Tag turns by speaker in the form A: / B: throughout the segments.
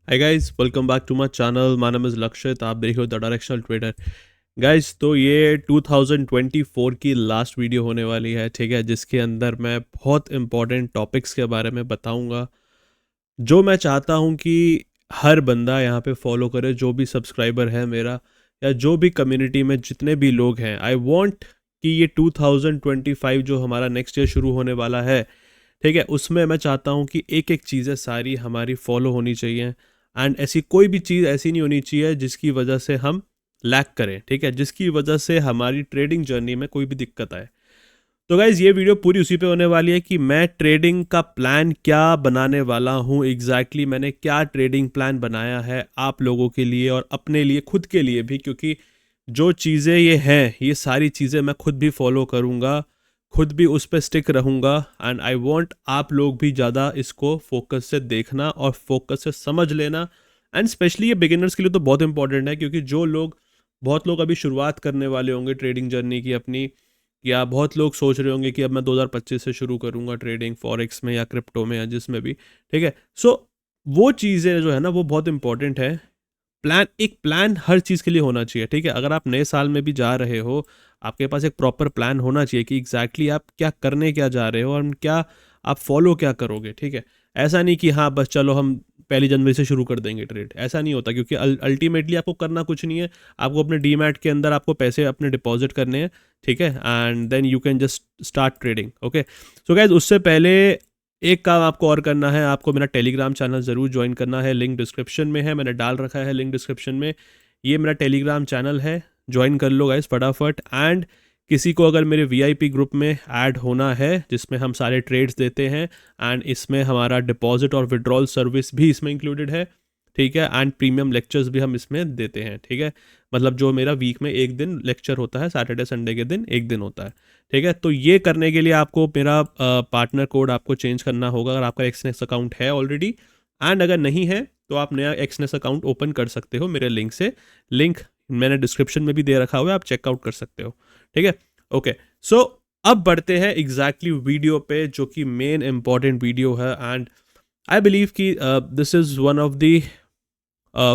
A: Hi guys, welcome back to my channel. My name is Lakshit. आप देख रहे हो द डायरेक्शनल ट्रेडर। गाइस, तो ये 2024 की लास्ट वीडियो होने वाली है, ठीक है, जिसके अंदर मैं बहुत इंपॉर्टेंट टॉपिक्स के बारे में बताऊंगा जो मैं चाहता हूं कि हर बंदा यहाँ पे फॉलो करे। जो भी सब्सक्राइबर है मेरा या जो भी कम्युनिटी में जितने भी लोग हैं, आई वांट कि ये 2025 जो हमारा नेक्स्ट ईयर शुरू होने वाला है, ठीक है, उसमें मैं चाहता हूँ कि एक एक चीज़ें सारी हमारी फॉलो होनी चाहिए। एंड ऐसी कोई भी चीज़ ऐसी नहीं होनी चाहिए जिसकी वजह से हम लैक करें, ठीक है, जिसकी वजह से हमारी ट्रेडिंग जर्नी में कोई भी दिक्कत आए। तो गाइज, ये वीडियो पूरी उसी पे होने वाली है कि मैं ट्रेडिंग का प्लान क्या बनाने वाला हूँ। एग्जैक्टली मैंने क्या ट्रेडिंग प्लान बनाया है आप लोगों के लिए और अपने लिए, खुद के लिए भी, क्योंकि जो चीज़ें ये हैं ये सारी चीज़ें मैं खुद भी फॉलो करूँगा, खुद भी उस पर स्टिक रहूँगा। एंड आई वांट आप लोग भी ज़्यादा इसको फोकस से देखना और फोकस से समझ लेना। एंड स्पेशली ये बिगिनर्स के लिए तो बहुत इंपॉर्टेंट है, क्योंकि बहुत लोग अभी शुरुआत करने वाले होंगे ट्रेडिंग जर्नी की अपनी, या बहुत लोग सोच रहे होंगे कि अब मैं 2025 से शुरू करूंगा ट्रेडिंग फॉरेक्स में या क्रिप्टो में या जिसमें भी, ठीक है। सो वो चीज़ें जो है ना वो बहुत इंपॉर्टेंट है। एक प्लान हर चीज़ के लिए होना चाहिए, ठीक है। अगर आप नए साल में भी जा रहे हो, आपके पास एक प्रॉपर प्लान होना चाहिए कि एग्जैक्टली आप क्या करने क्या जा रहे हो और क्या आप फॉलो क्या करोगे, ठीक है। ऐसा नहीं कि हाँ बस चलो हम 1 जनवरी से शुरू कर देंगे ट्रेड, ऐसा नहीं होता, क्योंकि अल्टीमेटली आपको करना कुछ नहीं है। आपको अपने डीमैट के अंदर आपको पैसे अपने डिपॉजिट करने हैं, ठीक है, and then you can just start trading. Okay, so guys, उससे पहले एक काम आपको और करना है, आपको मेरा टेलीग्राम चैनल ज़रूर ज्वाइन करना है। लिंक डिस्क्रिप्शन में है, मैंने डाल रखा है लिंक डिस्क्रिप्शन में। ये मेरा टेलीग्राम चैनल है, ज्वाइन कर लो गाइस फटाफट। एंड किसी को अगर मेरे वीआईपी ग्रुप में ऐड होना है, जिसमें हम सारे ट्रेड्स देते हैं एंड इसमें हमारा डिपॉजिट और विड्रॉल सर्विस भी इसमें इंक्लूडेड है, ठीक है, एंड प्रीमियम लेक्चर्स भी हम इसमें देते हैं, ठीक है। मतलब जो मेरा वीक में एक दिन लेक्चर होता है, सैटरडे संडे के दिन एक दिन होता है, ठीक है। तो ये करने के लिए आपको मेरा पार्टनर कोड आपको चेंज करना होगा अगर आपका एक्सनेस अकाउंट है ऑलरेडी। एंड अगर नहीं है तो आप नया एक्सनेस अकाउंट ओपन कर सकते हो मेरे लिंक से। लिंक मैंने डिस्क्रिप्शन में भी दे रखा हुआ है, आप चेकआउट कर सकते हो, ठीक है। ओके, सो अब बढ़ते हैं एग्जैक्टली वीडियो पे, जो कि मेन इंपॉर्टेंट वीडियो है। एंड आई बिलीव कि this is one of the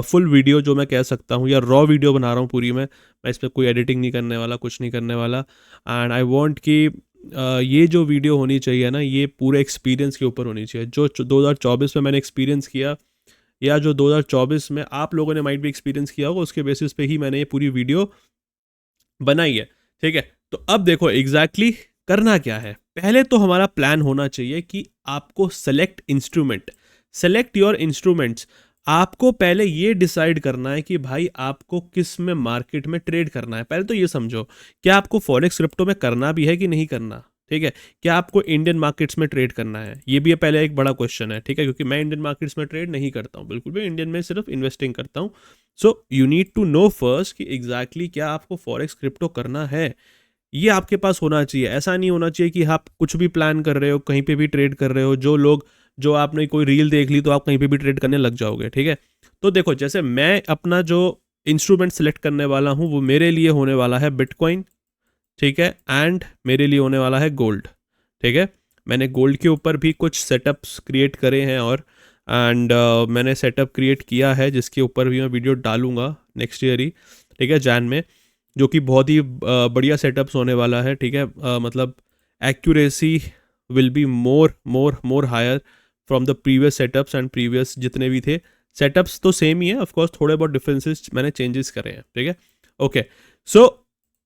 A: full video जो मैं कह सकता हूँ, या रॉ वीडियो बना रहा हूँ पूरी मैं इस पर कोई एडिटिंग नहीं करने वाला, कुछ नहीं करने वाला। एंड आई वांट कि ये जो वीडियो होनी चाहिए ना, ये पूरे एक्सपीरियंस के ऊपर होनी चाहिए। जो 2024 में मैंने एक्सपीरियंस किया, या जो 2024 में आप लोगों ने माइट भी एक्सपीरियंस किया होगा, उसके बेसिस पे ही मैंने ये पूरी वीडियो बनाई है, ठीक है। तो अब देखो एग्जैक्टली करना क्या है। पहले तो हमारा प्लान होना चाहिए कि आपको सेलेक्ट योर इंस्ट्रूमेंट्स। आपको पहले ये डिसाइड करना है कि भाई आपको किस में मार्केट में ट्रेड करना है। पहले तो ये समझो, क्या आपको फॉरेक्स क्रिप्टो में करना भी है कि नहीं करना, ठीक है। क्या आपको इंडियन मार्केट्स में ट्रेड करना है, ये भी पहले एक बड़ा क्वेश्चन है, ठीक है, क्योंकि मैं इंडियन मार्केट्स में ट्रेड नहीं करता हूँ बिल्कुल भी, इंडियन में सिर्फ इन्वेस्टिंग करता हूँ। So you need to know first कि एग्जैक्टली क्या आपको फॉरेक्स क्रिप्टो करना है, ये आपके पास होना चाहिए। ऐसा नहीं होना चाहिए कि आप कुछ भी प्लान कर रहे हो, कहीं पे भी ट्रेड कर रहे हो, जो आपने कोई रील देख ली तो आप कहीं पे भी ट्रेड करने लग जाओगे, ठीक है। तो देखो, जैसे मैं अपना जो इंस्ट्रूमेंट सेलेक्ट करने वाला हूँ वो मेरे लिए होने वाला है बिटकॉइन, ठीक है, एंड मेरे लिए होने वाला है गोल्ड, ठीक है। मैंने गोल्ड के ऊपर भी कुछ सेटअप्स क्रिएट करे हैं, और एंड मैंने सेटअप क्रिएट किया है जिसके ऊपर भी मैं वीडियो डालूंगा नेक्स्ट ईयर ही, ठीक है, जैन में, जो कि बहुत ही बढ़िया सेटअप्स होने वाला है, ठीक है। मतलब accuracy will be more more more higher from the previous setups and previous जितने भी थे। सेटअप्स तो सेम ही है, ऑफकोर्स थोड़े बहुत डिफरेंसेस मैंने चेंजेस करे हैं, ठीक है। ओके, सो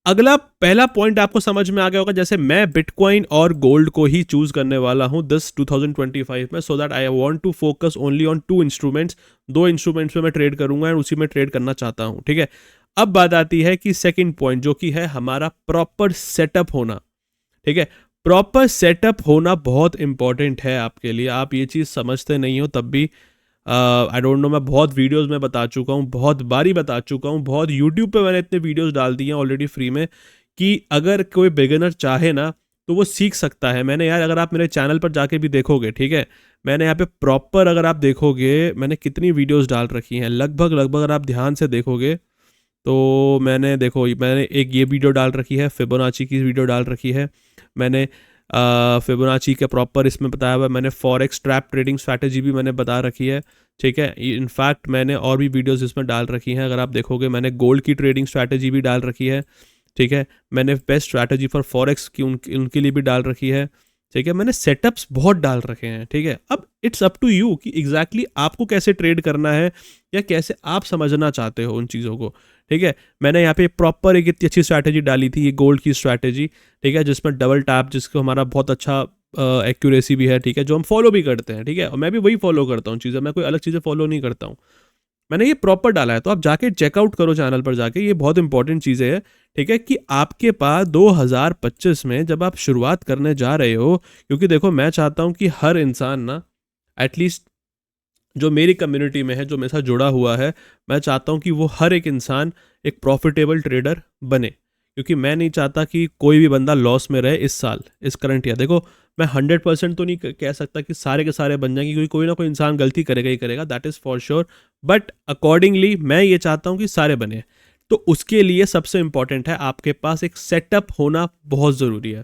A: अगला पहला पॉइंट आपको समझ में आ गया होगा। जैसे मैं बिटकॉइन और गोल्ड को ही चूज करने वाला हूं दिस 2025 में, so that I want to focus only on 2 instruments. 2 instruments में मैं ट्रेड करूंगा एंड उसी में ट्रेड करना चाहता हूं, ठीक है। अब बात आती है कि सेकंड पॉइंट, जो कि है हमारा प्रॉपर सेटअप होना, ठीक है। प्रॉपर सेटअप होना बहुत इंपॉर्टेंट है आपके लिए। आप ये चीज़ समझते नहीं हो तब भी, आई डोंट नो, मैं बहुत वीडियोस में बता चुका हूँ, बहुत बारी बता चुका हूँ, बहुत यूट्यूब पे मैंने इतने वीडियोस डाल दिए हैं ऑलरेडी फ्री में, कि अगर कोई बिगिनर चाहे ना तो वो सीख सकता है। मैंने यार, अगर आप मेरे चैनल पर जाके भी देखोगे, ठीक है, मैंने यहाँ पे प्रॉपर, अगर आप देखोगे मैंने कितनी वीडियोस डाल रखी हैं, लगभग लगभग अगर आप ध्यान से देखोगे तो मैंने, देखो, मैंने एक ये वीडियो डाल रखी है, फिबोनाची की वीडियो डाल रखी है मैंने, फिबोनाची के प्रॉपर इसमें बताया हुआ है मैंने। फॉरेक्स ट्रैप ट्रेडिंग स्ट्रैटेजी भी मैंने बता रखी है, ठीक है। इनफैक्ट मैंने और भी वीडियोस इसमें डाल रखी हैं, अगर आप देखोगे मैंने गोल्ड की ट्रेडिंग स्ट्रैटेजी भी डाल रखी है, ठीक है। मैंने बेस्ट स्ट्रैटेजी फॉर फॉरेक्स की उनके लिए भी डाल रखी है, ठीक है। मैंने सेटअप्स बहुत डाल रखे हैं, ठीक है। अब इट्स अप टू यू कि एग्जैक्टली आपको कैसे ट्रेड करना है या कैसे आप समझना चाहते हो उन चीज़ों को, ठीक है। मैंने यहाँ पे प्रॉपर एक इतनी अच्छी स्ट्रैटेजी डाली थी, ये गोल्ड की स्ट्रैटेजी, ठीक है, जिसमें डबल टैप, जिसको हमारा बहुत अच्छा एक्यूरेसी भी है, ठीक है, जो हम फॉलो भी करते हैं, ठीक है। और मैं भी वही फॉलो करता हूँ चीज़ें, मैं कोई अलग चीज़ें फॉलो नहीं करता हूँ, मैंने ये प्रॉपर डाला है। तो आप जाके चेकआउट करो चैनल पर जाके, ये बहुत इंपॉर्टेंट चीज़ें है, ठीक है, कि आपके पास 2025 में जब आप शुरुआत करने जा रहे हो, क्योंकि देखो मैं चाहता हूँ कि हर इंसान ना, एटलीस्ट जो मेरी कम्युनिटी में है, जो मेरे साथ जुड़ा हुआ है, मैं चाहता हूँ कि वो हर एक इंसान एक प्रॉफिटेबल ट्रेडर बने, क्योंकि मैं नहीं चाहता कि कोई भी बंदा लॉस में रहे इस साल, इस करंट ईयर। देखो मैं 100% तो नहीं कह सकता कि सारे के सारे बन जाएंगे, क्योंकि कोई ना कोई इंसान गलती करेगा ही करेगा, that is for sure, but accordingly मैं ये चाहता हूँ कि सारे बने। तो उसके लिए सबसे इंपॉर्टेंट है आपके पास एक सेटअप होना बहुत ज़रूरी है।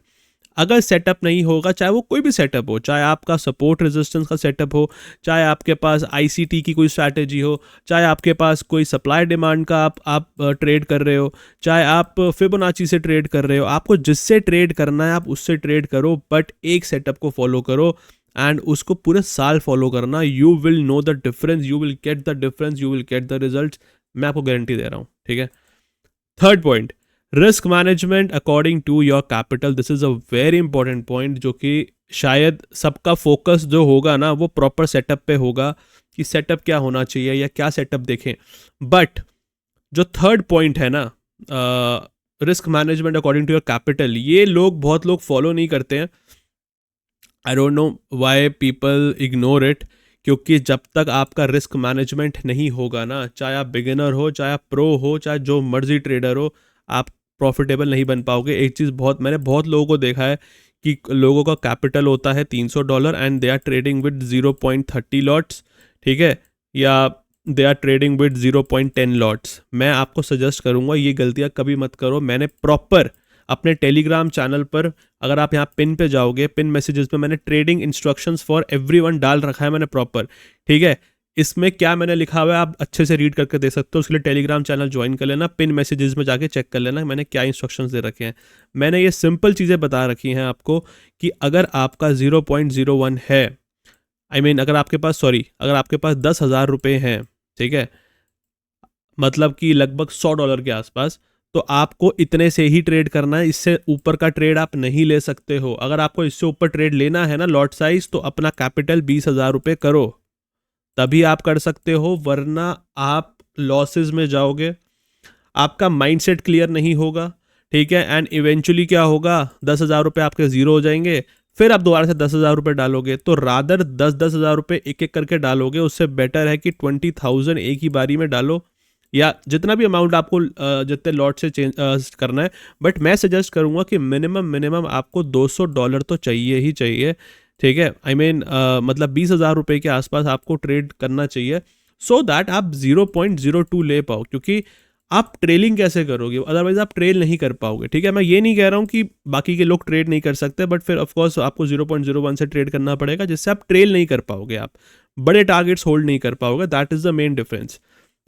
A: अगर सेटअप नहीं होगा, चाहे वो कोई भी सेटअप हो, चाहे आपका सपोर्ट रेजिस्टेंस का सेटअप हो, चाहे आपके पास आईसीटी की कोई स्ट्रैटेजी हो, चाहे आपके पास कोई सप्लाई डिमांड का आप ट्रेड कर रहे हो, चाहे आप फिबोनाची से ट्रेड कर रहे हो, आपको जिससे ट्रेड करना है आप उससे ट्रेड करो, बट एक सेटअप को फॉलो करो एंड उसको पूरे साल फॉलो करना। You will know the difference, you will get the difference, you will get the result, मैं आपको गारंटी दे रहा हूँ, ठीक है। Third point, risk management according to your capital. This is a very important point, जो कि शायद सबका फोकस जो होगा ना वो प्रॉपर सेटअप पे होगा, कि सेटअप क्या होना चाहिए या क्या सेटअप देखें। बट जो थर्ड पॉइंट है ना, risk management according to your capital, ये बहुत लोग फॉलो नहीं करते हैं। I don't know why people ignore it, क्योंकि जब तक आपका रिस्क मैनेजमेंट नहीं होगा ना, चाहे आप बिगिनर हो, चाहे आप प्रो हो, चाहे जो मर्जी ट्रेडर हो, आप प्रॉफिटेबल नहीं बन पाओगे। एक चीज़ मैंने बहुत लोगों को देखा है कि लोगों का कैपिटल होता है $300 and they are trading with 0.30 lots, ठीक है, या they are trading with 0.10 lots. मैं आपको सजेस्ट करूंगा ये गलतियां कभी मत करो। मैंने प्रॉपर अपने टेलीग्राम चैनल पर, अगर आप यहाँ पिन पे जाओगे, पिन मैसेजेस पे मैंने ट्रेडिंग इंस्ट्रक्शंस फॉर एवरीवन डाल रखा है मैंने प्रॉपर, ठीक है। इसमें क्या मैंने लिखा हुआ है आप अच्छे से रीड करके देख सकते हो, उसके लिए टेलीग्राम चैनल ज्वाइन कर लेना, पिन मैसेजेस में जाके चेक कर लेना मैंने क्या इंस्ट्रक्शंस दे रखे हैं। मैंने ये सिंपल चीज़ें बता रखी हैं आपको कि अगर आपका 0.01 है, अगर आपके पास अगर आपके पास 10,000 रुपये हैं, ठीक है, मतलब कि लगभग $100 के आसपास, तो आपको इतने से ही ट्रेड करना है, इससे ऊपर का ट्रेड आप नहीं ले सकते हो। अगर आपको इससे ऊपर ट्रेड लेना है ना लॉट साइज, तो अपना कैपिटल 20,000 रुपये करो, तभी आप कर सकते हो, वरना आप लॉसेस में जाओगे, आपका माइंडसेट क्लियर नहीं होगा, ठीक है। एंड इवेंचुअली क्या होगा, 10,000 रुपये आपके जीरो हो जाएंगे, फिर आप दोबारा से 10,000 रुपये डालोगे, तो रादर 10,000 रुपये एक एक करके डालोगे, उससे बेटर है कि 20,000 एक ही बारी में डालो, या जितना भी अमाउंट आपको जितने लॉट से चेंज करना है। बट मैं सजेस्ट करूंगा कि मिनिमम आपको $200 तो चाहिए ही चाहिए, ठीक है। मतलब 20,000 रुपये के आसपास आपको ट्रेड करना चाहिए, सो दैट आप 0.02 ले पाओ, क्योंकि आप ट्रेलिंग कैसे करोगे, अदरवाइज आप ट्रेल नहीं कर पाओगे, ठीक है। मैं ये नहीं कह रहा हूँ कि बाकी के लोग ट्रेड नहीं कर सकते, बट फिर ऑफकोर्स आपको 0.01 से ट्रेड करना पड़ेगा, जिससे आप ट्रेल नहीं कर पाओगे, आप बड़े टारगेट्स होल्ड नहीं कर पाओगे, that is the main difference,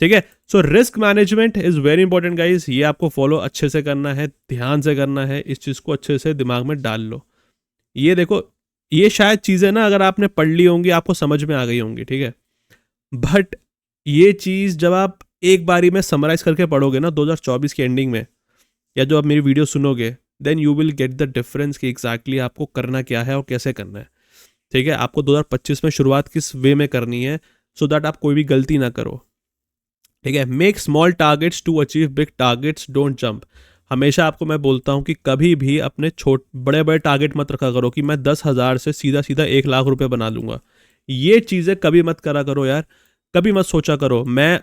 A: ठीक है। So risk management is very important guys, ये आपको फॉलो अच्छे से करना है, ध्यान से करना है, इस चीज़ को अच्छे से दिमाग में डाल लो। ये देखो, ये शायद चीज़ें ना अगर आपने पढ़ ली होंगी आपको समझ में आ गई होंगी, ठीक है, बट ये चीज़ जब आप एक बारी में समराइज करके पढ़ोगे ना 2024 की एंडिंग में, या जो आप मेरी वीडियो सुनोगे, then you will get the difference कि एग्जैक्टली आपको करना क्या है और कैसे करना है, ठीक है। आपको 2025 में शुरुआत किस वे में करनी है, सो दैट आप कोई भी गलती ना करो, ठीक है। Make small targets to achieve big targets, don't jump. हमेशा आपको मैं बोलता हूँ कि कभी भी अपने बड़े बड़े टारगेट मत रखा करो कि मैं 10,000 से सीधा 1 लाख रुपए बना लूँगा। ये चीज़ें कभी मत करा करो यार, कभी मत सोचा करो। मैं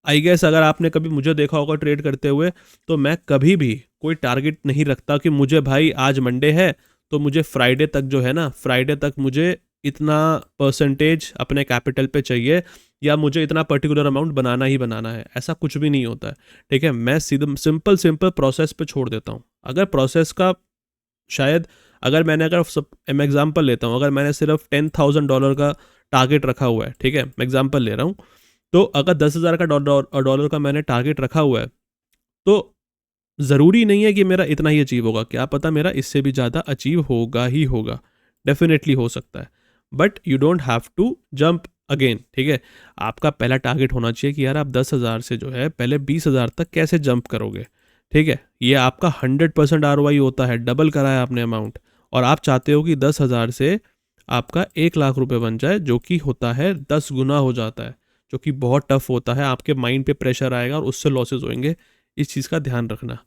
A: आई गेस अगर आपने कभी मुझे देखा होगा ट्रेड करते हुए, तो मैं कभी भी कोई टारगेट नहीं रखता कि मुझे भाई आज मंडे है तो मुझे फ्राइडे तक जो है ना, फ्राइडे तक मुझे इतना परसेंटेज अपने कैपिटल पे चाहिए, या मुझे इतना पर्टिकुलर अमाउंट बनाना ही बनाना है। ऐसा कुछ भी नहीं होता है, ठीक है। मैं सीधा सिंपल प्रोसेस पे छोड़ देता हूँ। अगर प्रोसेस का शायद अगर मैंने मैं एग्जांपल लेता हूँ, अगर मैंने सिर्फ $10,000 का टारगेट रखा हुआ है, ठीक है, मैं एग्जांपल ले रहा हूँ, तो अगर 10,000 का डॉलर का मैंने टारगेट रखा हुआ है, तो ज़रूरी नहीं है कि मेरा इतना ही अचीव होगा, क्या पता मेरा इससे भी ज़्यादा अचीव होगा ही होगा, डेफिनेटली हो सकता है, but you don't have to jump again, ठीक है। आपका पहला टारगेट होना चाहिए कि यार आप 10,000 से जो है पहले 20,000 तक कैसे जंप करोगे, ठीक है। ये आपका 100% ROI होता है, डबल कराया आपने अमाउंट, और आप चाहते हो कि 10,000 से आपका 1 लाख रुपए बन जाए, जो कि होता है 10 गुना हो जाता है, जो कि बहुत टफ होता है, आपके माइंड पे प्रेशर आएगा और उससे लॉसेज होंगे, इस चीज़ का ध्यान रखना,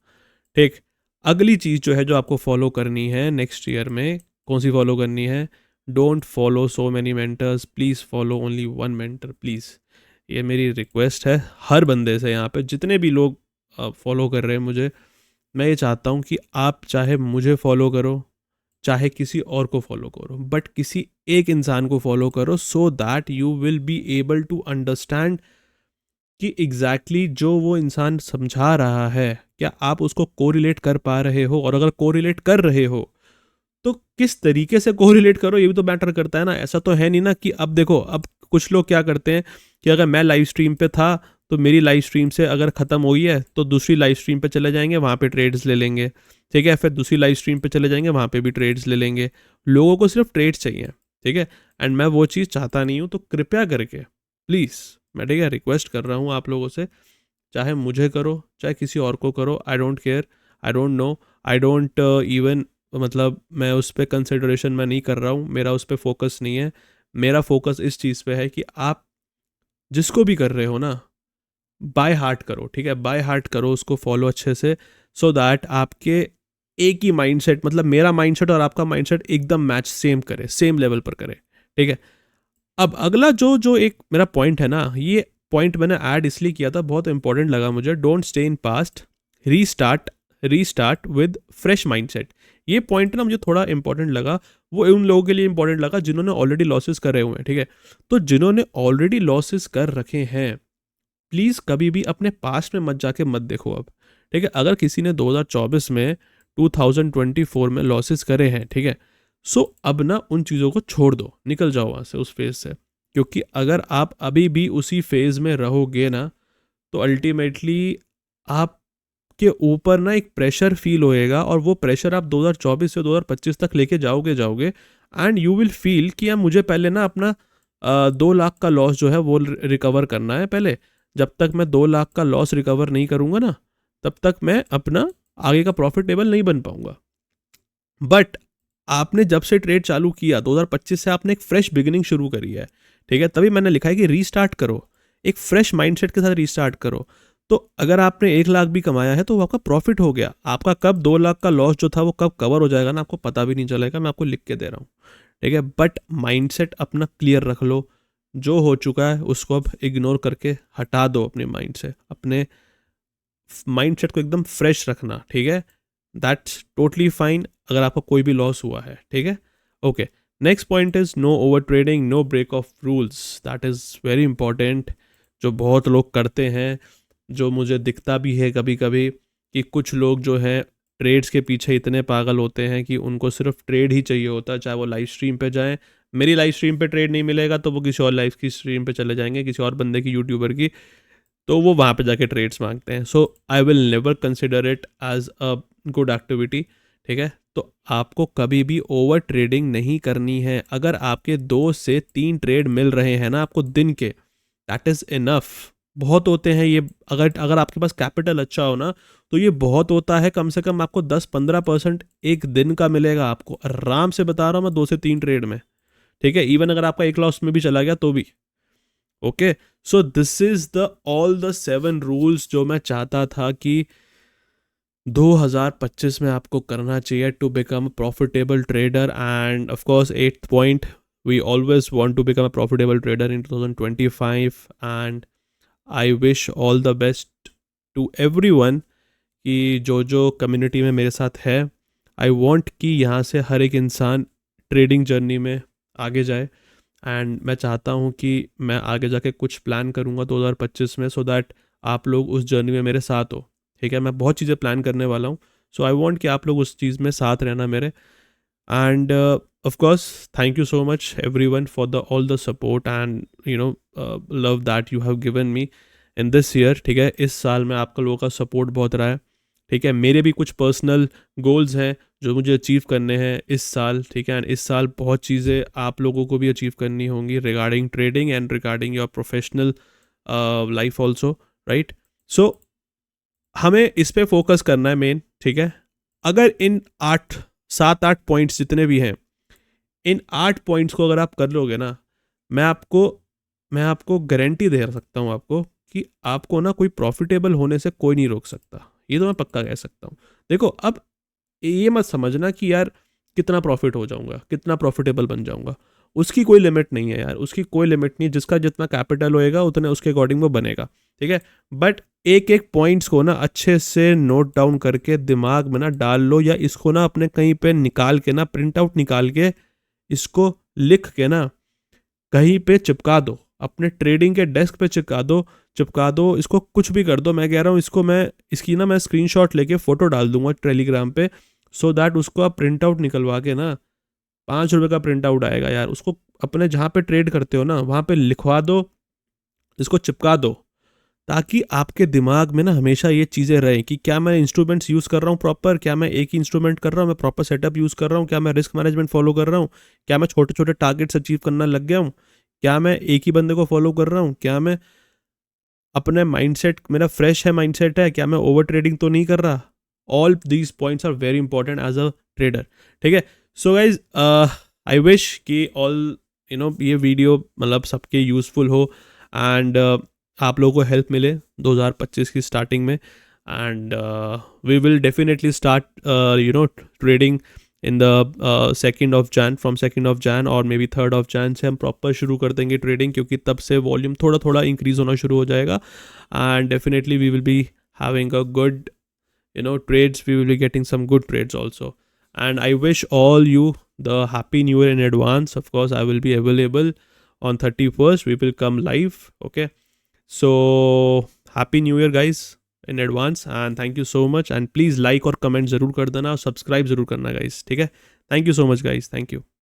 A: ठीक। अगली चीज़ जो है जो आपको फॉलो करनी है नेक्स्ट ईयर में, कौन सी फॉलो करनी है, don't follow so many mentors, please follow only one mentor please. ये मेरी रिक्वेस्ट है हर बंदे से, यहाँ पे जितने भी लोग फॉलो कर रहे हैं मुझे, मैं ये चाहता हूँ कि आप चाहे मुझे फॉलो करो, चाहे किसी और को फॉलो करो, बट किसी एक इंसान को फॉलो करो, so that you will be able to understand कि एग्जैक्टली जो वो इंसान समझा रहा है, क्या आप उसको कोरिलेट कर पा रहे हो, और अगर कोरिलेट कर रहे हो तो किस तरीके से कोरिलेट करो, ये भी तो मैटर करता है ना। ऐसा तो है नहीं ना कि अब देखो, अब कुछ लोग क्या करते हैं कि अगर मैं लाइव स्ट्रीम पे था तो मेरी लाइव स्ट्रीम से अगर ख़त्म हुई है तो दूसरी लाइव स्ट्रीम पे चले जाएंगे, वहाँ पे ट्रेड्स ले लेंगे, ठीक है, फिर दूसरी लाइव स्ट्रीम पे चले जाएंगे, वहाँ पे भी ट्रेड्स ले लेंगे। लोगों को सिर्फ ट्रेड्स चाहिए, ठीक है, एंड मैं वो चीज़ चाहता नहीं हूँ, तो कृपया करके प्लीज़, मैं ठीक है रिक्वेस्ट कर रहा हूँ आप लोगों से, चाहे मुझे करो चाहे किसी और को करो, I don't care, I don't no, I don't even, मतलब मैं उस पर कंसिडरेशन मैं नहीं कर रहा हूँ, मेरा उस पर फोकस नहीं है। मेरा फोकस इस चीज़ पे है कि आप जिसको भी कर रहे हो ना, बाय हार्ट करो, ठीक है, बाय हार्ट करो उसको फॉलो अच्छे से, सो दैट आपके एक ही माइंडसेट, मतलब मेरा माइंडसेट और आपका माइंडसेट एकदम मैच सेम करे, सेम लेवल पर करे, ठीक है। अब अगला जो जो एक मेरा पॉइंट है ना, ये पॉइंट मैंने ऐड इसलिए किया था, बहुत इंपॉर्टेंट लगा मुझे, don't stay in past, restart, restart with fresh mindset. ये पॉइंट ना मुझे थोड़ा इंपॉर्टेंट लगा, वो उन लोगों के लिए इंपॉर्टेंट लगा जिन्होंने ऑलरेडी लॉसेस कर रहे हुए हैं, ठीक है। तो जिन्होंने ऑलरेडी लॉसेस कर रखे हैं, प्लीज़ कभी भी अपने पास्ट में मत जाके मत देखो अब, ठीक है। अगर किसी ने 2024 में 2024 में लॉसेस करे हैं, ठीक है, सो अब ना उन चीज़ों को छोड़ दो, निकल जाओ वहाँ से, उस फेज़ से, क्योंकि अगर आप अभी भी उसी फेज़ में रहोगे ना, तो अल्टीमेटली आपके ऊपर ना एक प्रेशर फील होएगा, और वो प्रेशर आप 2024 से 2025 तक लेके जाओगे जाओगे, एंड यू विल फील कि यार मुझे पहले ना अपना 2 लाख का लॉस जो है वो रिकवर करना है पहले। जब तक मैं 2 लाख का लॉस रिकवर नहीं करूँगा ना, तब तक मैं अपना आगे का प्रॉफिटेबल नहीं बन पाऊंगा। बट आपने जब से ट्रेड चालू किया 2025 से, आपने एक फ्रेश बिगिनिंग शुरू करी है, ठीक है, तभी मैंने लिखा है कि रीस्टार्ट करो, एक फ्रेश माइंडसेट के साथ रीस्टार्ट करो। तो अगर आपने 1 लाख भी कमाया है तो वो आपका प्रॉफिट हो गया, आपका कब 2 लाख का लॉस जो था वो कब कवर हो जाएगा ना, आपको पता भी नहीं चलेगा, मैं आपको लिख के दे रहा हूँ, ठीक है। बट माइंडसेट अपना क्लियर रख लो, जो हो चुका है उसको अब इग्नोर करके हटा दो अपने माइंड से, अपने माइंडसेट को एकदम फ्रेश रखना, ठीक है, दैट्स टोटली फाइन अगर आपका कोई भी लॉस हुआ है, ठीक है, okay. Next point is no over trading, no break of rules, that is very important, जो बहुत लोग करते हैं, जो मुझे दिखता भी है कभी कभी कि कुछ लोग जो हैं ट्रेड्स के पीछे इतने पागल होते हैं कि उनको सिर्फ ट्रेड ही चाहिए होता है, चाहे वो लाइव स्ट्रीम पे जाएं, मेरी लाइव स्ट्रीम पे ट्रेड नहीं मिलेगा तो वो किसी और लाइव की स्ट्रीम पे चले जाएंगे, किसी और बंदे की, यूट्यूबर की, तो वो वहाँ पे जाके ट्रेड्स मांगते हैं। So I will never consider it as a good activity, ठीक है। तो आपको कभी भी ओवर ट्रेडिंग नहीं करनी है। अगर आपके 2 से 3 ट्रेड मिल रहे हैं ना आपको दिन के, दैट इज़ इनफ, बहुत होते हैं ये। अगर अगर आपके पास कैपिटल अच्छा हो ना, तो ये बहुत होता है, कम से कम आपको 10-15% एक दिन का मिलेगा, आपको आराम से बता रहा हूँ मैं, 2 से 3 ट्रेड में, ठीक है। इवन अगर आपका एक लॉस में भी चला गया तो भी okay. So this is the all the 7 rules जो मैं चाहता था कि 2025 में आपको करना चाहिए to become a profitable trader. And of course 8th point, we always want to become a profitable trader in 2025, and I wish all the best to everyone कि जो जो कम्युनिटी में मेरे साथ है, आई वांट कि यहाँ से हर एक इंसान ट्रेडिंग जर्नी में आगे जाए। एंड मैं चाहता हूँ कि मैं आगे जाके कुछ प्लान करूँगा 2025 में, सो दैट आप लोग उस जर्नी में मेरे साथ हो, ठीक है। मैं बहुत चीज़ें प्लान करने वाला हूँ, सो आई वांट कि आप लोग उस चीज़ में साथ रहना मेरे। And of course thank you so much everyone for the all the support and love that you have given me in this year. ठीक है, इस साल में आपका लोगों का सपोर्ट बहुत रहा है. ठीक है, मेरे भी कुछ पर्सनल गोल्स हैं जो मुझे अचीव करने हैं इस साल. ठीक है, एंड इस साल बहुत चीज़ें आप लोगों को भी अचीव करनी होंगी regarding trading and regarding your professional life also, right. So हमें इस पे फोकस करना है मेन. ठीक है, अगर इन 7-8 पॉइंट्स जितने भी हैं, इन 8 पॉइंट्स को अगर आप कर लोगे ना, मैं आपको गारंटी दे सकता हूँ आपको कि आपको ना कोई प्रॉफिटेबल होने से कोई नहीं रोक सकता. ये तो मैं पक्का कह सकता हूँ. देखो, अब ये मत समझना कि यार कितना प्रॉफिट हो जाऊंगा, कितना प्रॉफिटेबल बन जाऊंगा. उसकी कोई लिमिट नहीं है यार, उसकी कोई लिमिट नहीं. जिसका जितना कैपिटल होएगा उतने उसके अकॉर्डिंग वो बनेगा. ठीक है, बट एक एक पॉइंट्स को ना अच्छे से नोट डाउन करके दिमाग में ना डाल लो, या इसको ना अपने कहीं पे निकाल के ना, प्रिंट आउट निकाल के इसको लिख के ना कहीं पे चिपका दो, अपने ट्रेडिंग के डेस्क पे चिपका दो. इसको कुछ भी कर दो. मैं कह रहा हूँ इसकी ना मैं स्क्रीनशॉट लेके फ़ोटो डाल दूंगा टेलीग्राम पे, सो दैट उसको आप प्रिंट आउट निकलवा के ना, 5 रुपये का प्रिंट आउट आएगा यार, उसको अपने जहाँ पे ट्रेड करते हो ना वहाँ पे लिखवा दो, इसको चिपका दो, ताकि आपके दिमाग में ना हमेशा ये चीज़ें रहें कि क्या मैं इंस्ट्रूमेंट्स यूज़ कर रहा हूँ प्रॉपर, क्या मैं एक ही इंस्ट्रूमेंट कर रहा हूँ, मैं प्रॉपर सेटअप यूज़ कर रहा हूँ, क्या मैं रिस्क मैनेजमेंट फॉलो कर रहा हूँ, क्या मैं छोटे छोटे टारगेट्स अचीव करना लग गया हूँ, क्या मैं एक ही बंदे को फॉलो कर रहा हूँ, क्या मैं अपने माइंडसेट मेरा फ्रेश है, माइंडसेट है, क्या मैं ओवर ट्रेडिंग तो नहीं कर रहा. All these points are very important as a trader. ठीक है, सो गाइज आई विश कि ऑल ये वीडियो मतलब सबके यूज़फुल हो, एंड आप लोगों को हेल्प मिले 2025 की स्टार्टिंग में. And we will definitely start trading in the 2nd of Jan, from 2nd of Jan और may be 3rd of Jan से हम प्रॉपर शुरू कर देंगे ट्रेडिंग, क्योंकि तब से वॉल्यूम थोड़ा थोड़ा इंक्रीज होना शुरू हो जाएगा. And definitely we will be having a good trades. We will be getting some good trades also. And I wish all you the happy new year in advance. Of course I will be available on 31st. We will come live. Okay, so happy new year guys in advance, and thank you so much. And please like और comment ज़रूर कर देना, subscribe ज़रूर करना guys. ठीक है, thank you so much guys. Thank you.